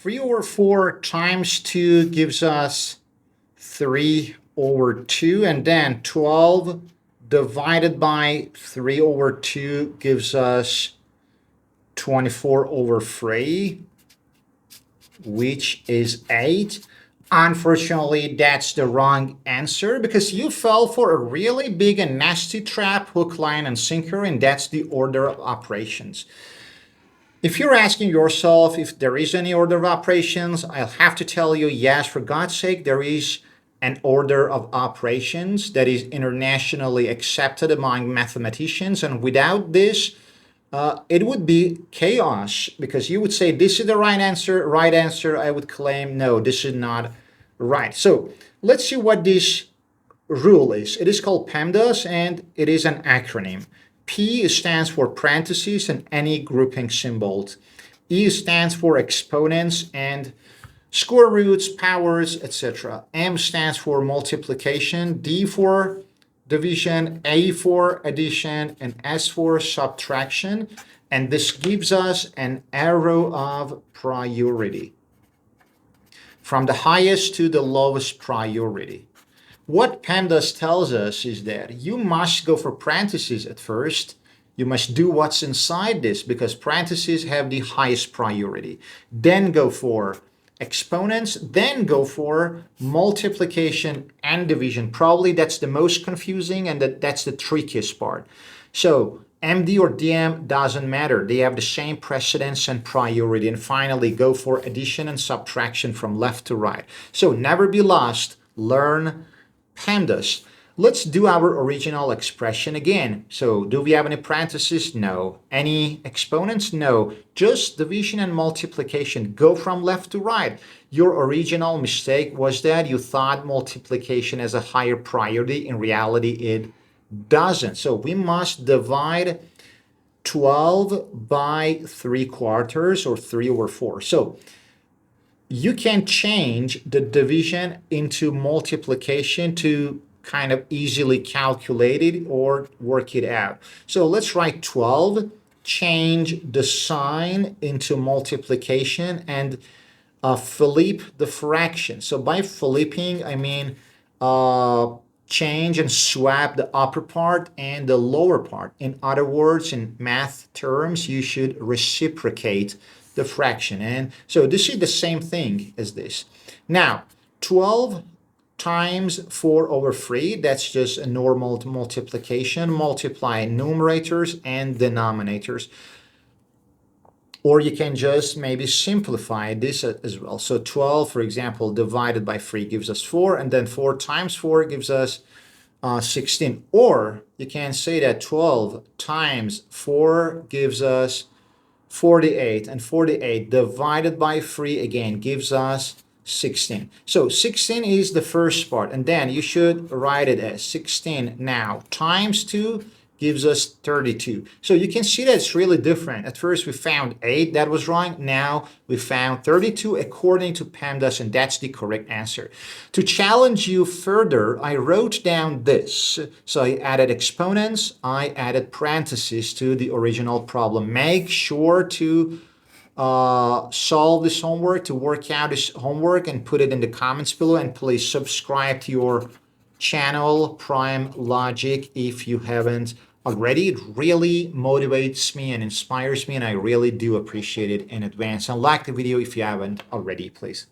3 over 4 times 2 gives us 3 over 2, and then 12 divided by 3 over 2 gives us 24 over 3, which is 8. Unfortunately, that's the wrong answer because you fell for a really big and nasty trap, hook, line, and sinker, and that's the order of operations. If you're asking yourself if there is any order of operations, I'll have to tell you, yes, for God's sake, there is an order of operations that is internationally accepted among mathematicians, and without this, it would be chaos because you would say this is the right answer. Right answer, I would claim no, this is not right. So let's see what this rule is. It is called PEMDAS and it is an acronym. P stands for parentheses and any grouping symbols. E stands for exponents and square roots, powers, etc. M stands for multiplication, D for division, A for addition, and S for subtraction. And this gives us an arrow of priority from the highest to the lowest priority. What PEMDAS tells us is that you must go for parentheses at first. You must do what's inside this because parentheses have the highest priority. Then go for exponents, then go for multiplication and division. Probably that's the most confusing and that's the trickiest part. So MD or DM doesn't matter. They have the same precedence and priority. And finally, go for addition and subtraction from left to right. So never be lost. Learn PEMDAS. Let's do our original expression again. So do we have any parentheses? No. Any exponents? No. Just division and multiplication. Go from left to right. Your original mistake was that you thought multiplication has a higher priority. In reality, it doesn't. So we must divide 12 by 3/4 or 3 over 4. So you can change the division into multiplication to kind of easily calculate it or work it out. So let's write 12, change the sign into multiplication, and flip the fraction. So by flipping, I mean change and swap the upper part and the lower part. In other words, in math terms, you should reciprocate the fraction. And so this is the same thing as this. Now, 12 times 4 over 3, that's just a normal multiplication. Multiply numerators and denominators. Or you can just maybe simplify this as well. So 12, for example, divided by 3 gives us 4, and then 4 times 4 gives us 16. Or you can say that 12 times 4 gives us 48, and 48 divided by 3 again gives us 16. So 16 is the first part, and then you should write it as 16 now times 2 gives us 32. So you can see that it's really different. At first we found 8, that was wrong. Now we found 32 according to PEMDAS, and that's the correct answer. To challenge you further, I wrote down this. So I added exponents, I added parentheses to the original problem. Make sure to solve this homework, to work out this homework, and put it in the comments below. And please subscribe to your channel Prime Logic if you haven't already. It really motivates me and inspires me, and I really do appreciate it in advance. And like the video if you haven't already, please.